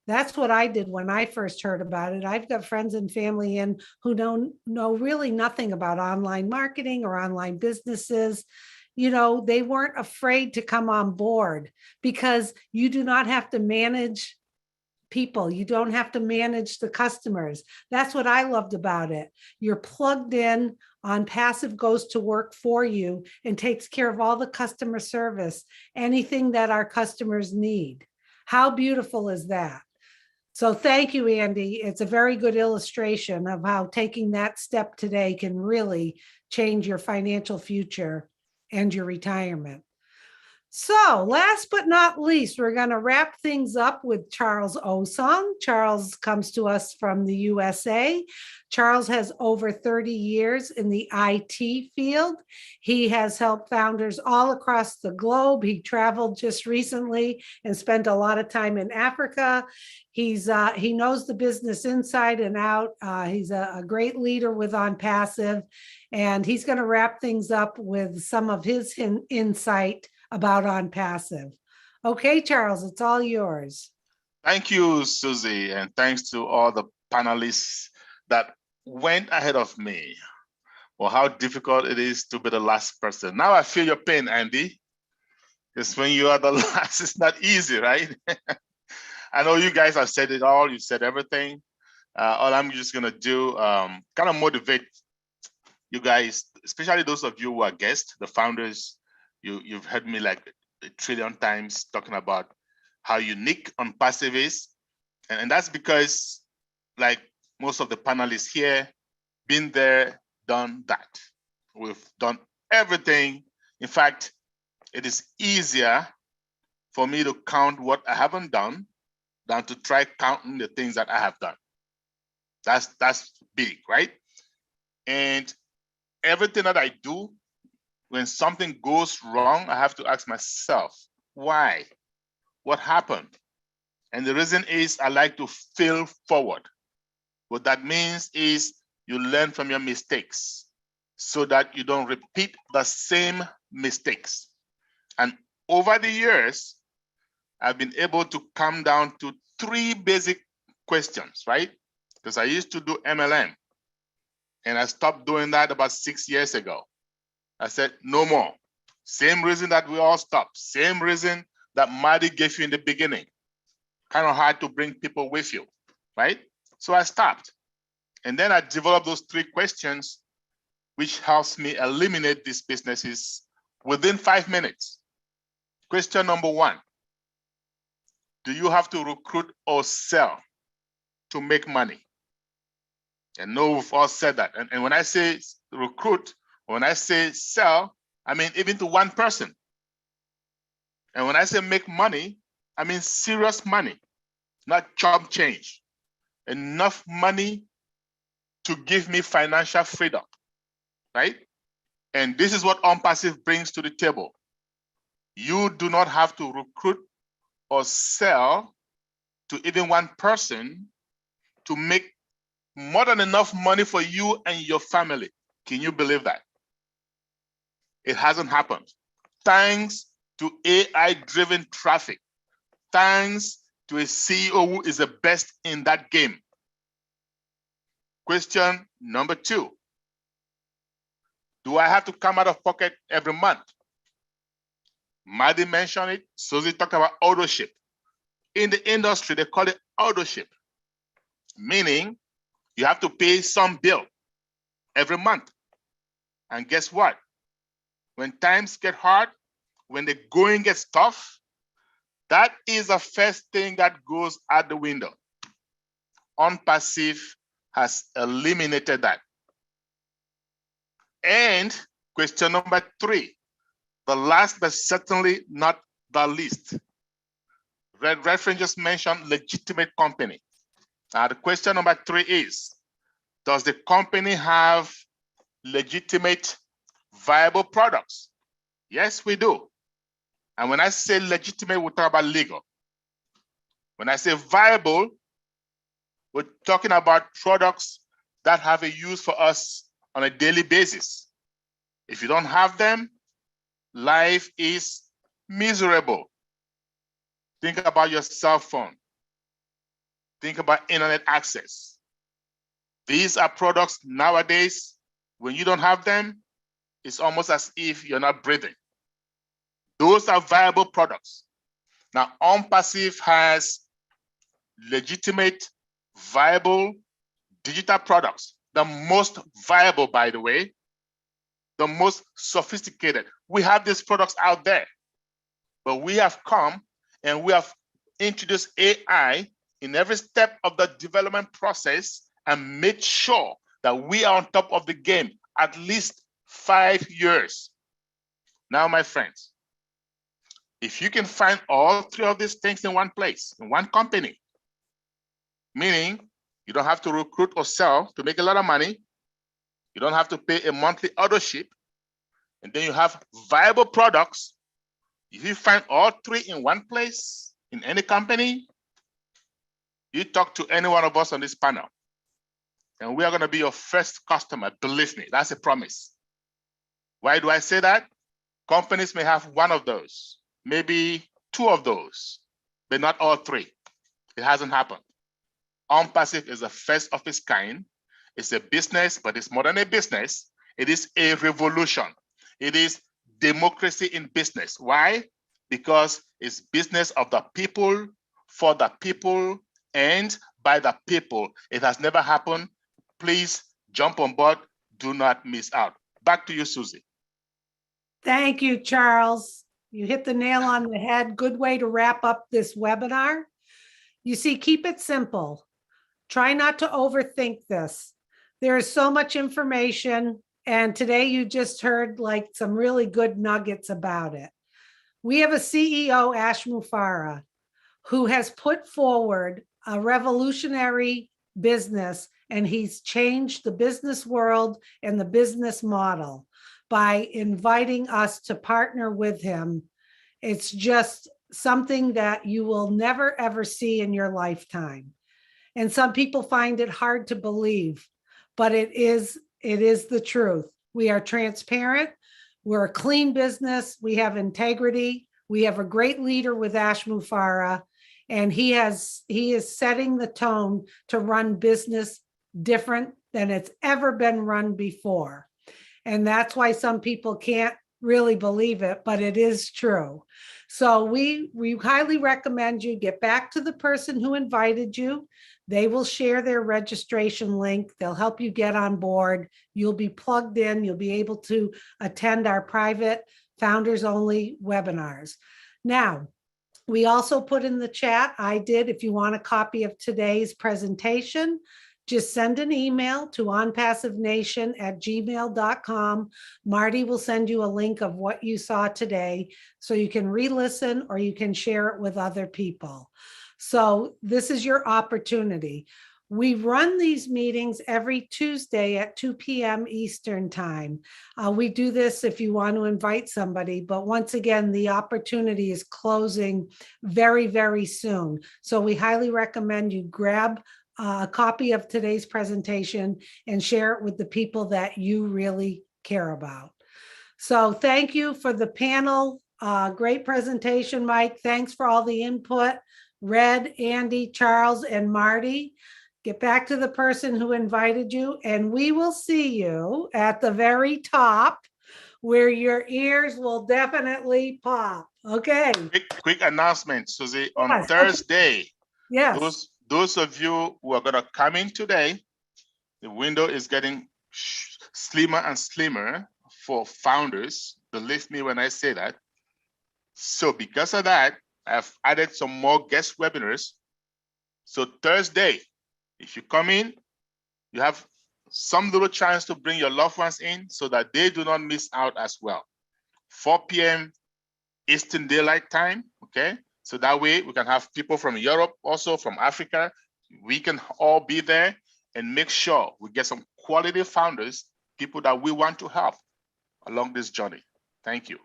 That's what I did when I first heard about it. I've got friends and family in who don't know really nothing about online marketing or online businesses. You know, they weren't afraid to come on board because you do not have to manage people. You don't have to manage the customers. That's what I loved about it. You're plugged in. ONPASSIVE goes to work for you and takes care of all the customer service, anything that our customers need. How beautiful is that? So thank you, Andy. It's a very good illustration of how taking that step today can really change your financial future and your retirement. So last but not least, we're going to wrap things up with Charles Osong. Charles comes to us from the USA. Charles has over 30 years in the IT field. He has helped founders all across the globe. He traveled just recently and spent a lot of time in Africa. He knows the business inside and out. He's a great leader with ONPASSIVE, and he's going to wrap things up with some of his insight about ONPASSIVE. Okay, Charles, it's all yours. Thank you, Susie, and thanks to all the panelists that went ahead of me. Well, how difficult it is to be the last person. Now I feel your pain, Andy. Because when you are the last, it's not easy, right? I know you guys have said it all. You said everything. All I'm just gonna do, kind of motivate you guys, especially those of you who are guests, the founders. You've heard me like a trillion times talking about how unique ONPASSIVE is, and that's because, like most of the panelists here, been there, done that. We've done everything. In fact, it is easier for me to count what I haven't done than to try counting the things that I have done. That's big, right? And everything that I do, when something goes wrong, I have to ask myself, why? What happened? And the reason is I like to fail forward. What that means is you learn from your mistakes so that you don't repeat the same mistakes. And over the years, I've been able to come down to 3 basic questions, right? Because I used to do MLM and I stopped doing that about 6 years ago. I said, no more. Same reason that we all stopped. Same reason that Marty gave you in the beginning. Kind of hard to bring people with you, right? So I stopped. And then I developed those 3 questions, which helps me eliminate these businesses within 5 minutes. Question number 1, do you have to recruit or sell to make money? And no, we've all said that. And when I say recruit, when I say sell, I mean even to one person. And when I say make money, I mean serious money, not chump change. Enough money to give me financial freedom, right? And this is what ONPASSIVE brings to the table. You do not have to recruit or sell to even one person to make more than enough money for you and your family. Can you believe that? It hasn't happened. Thanks to AI-driven traffic. Thanks to a CEO who is the best in that game. Question number 2. Do I have to come out of pocket every month? Maddie mentioned it. Susie talked about auto ship. In the industry, they call it auto ship, meaning you have to pay some bill every month. And guess what? When times get hard, when the going gets tough, that is the first thing that goes out the window. ONPASSIVE has eliminated that. And question number 3, the last but certainly not the least. Red Reference just mentioned legitimate company. Now the question number 3 is, does the company have legitimate, viable products? Yes, we do. And when I say legitimate, we're talking about legal. When I say viable, we're talking about products that have a use for us on a daily basis. If you don't have them, life is miserable. Think about your cell phone. Think about internet access. These are products nowadays, when you don't have them, it's almost as if you're not breathing. Those are viable products. Now, ONPASSIVE has legitimate, viable digital products. The most viable, by the way, the most sophisticated. We have these products out there, but we have come and we have introduced AI in every step of the development process and made sure that we are on top of the game at least 5 years. Now, my friends, if you can find all 3 of these things in one place, in one company, meaning you don't have to recruit or sell to make a lot of money, you don't have to pay a monthly auto ship, and then you have viable products. If you find all 3 in one place, in any company, you talk to any one of us on this panel, and we are going to be your first customer. Believe me, that's a promise. Why do I say that? Companies may have 1 of those, maybe 2 of those, but not all 3. It hasn't happened. ONPASSIVE is the first of its kind. It's a business, but it's more than a business. It is a revolution. It is democracy in business. Why? because it's business of the people, for the people, and by the people. It has never happened. Please jump on board. Do not miss out. Back to you, Susie. Thank you, Charles. You hit the nail on the head. Good way to wrap up this webinar. You see, keep it simple. Try not to overthink this. There is so much information, and today you just heard like some really good nuggets about it. We have a CEO, Ash Mufareh, who has put forward a revolutionary business, and he's changed the business world and the business model by inviting us to partner with him. It's just something that you will never, ever see in your lifetime. And some people find it hard to believe, but it is the truth. We are transparent. We're a clean business. We have integrity. We have a great leader with Ash Mufareh, and he is setting the tone to run business different than it's ever been run before. And that's why some people can't really believe it, but it is true. So we highly recommend you get back to the person who invited you. They will share their registration link. They'll help you get on board. You'll be plugged in. You'll be able to attend our private founders only webinars. Now, we also put in the chat, I did, if you want a copy of today's presentation, just send an email to onpassivenation@gmail.com. Marty will send you a link of what you saw today, so you can re-listen or you can share it with other people. So this is your opportunity. We run these meetings every Tuesday at 2 p.m. Eastern time. We do this if you want to invite somebody, but once again, the opportunity is closing very, very soon. So we highly recommend you grab a copy of today's presentation and share it with the people that you really care about. So thank you for the panel. Great presentation, Mike. Thanks for all the input. Red, Andy, Charles, and Marty. Get back to the person who invited you, and we will see you at the very top where your ears will definitely pop. Okay. Quick announcement, Susie. On Yes, Thursday, yes. those of you who are going to come in today, the window is getting slimmer and slimmer for founders. Believe me when I say that. So because of that, I've added some more guest webinars. So Thursday, if you come in, you have some little chance to bring your loved ones in so that they do not miss out as well. 4 p.m. Eastern Daylight Time, okay? So that way we can have people from Europe, also from Africa. We can all be there and make sure we get some quality founders, people that we want to help along this journey. Thank you.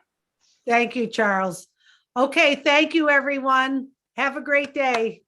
Thank you, Charles. Okay, thank you, everyone. Have a great day.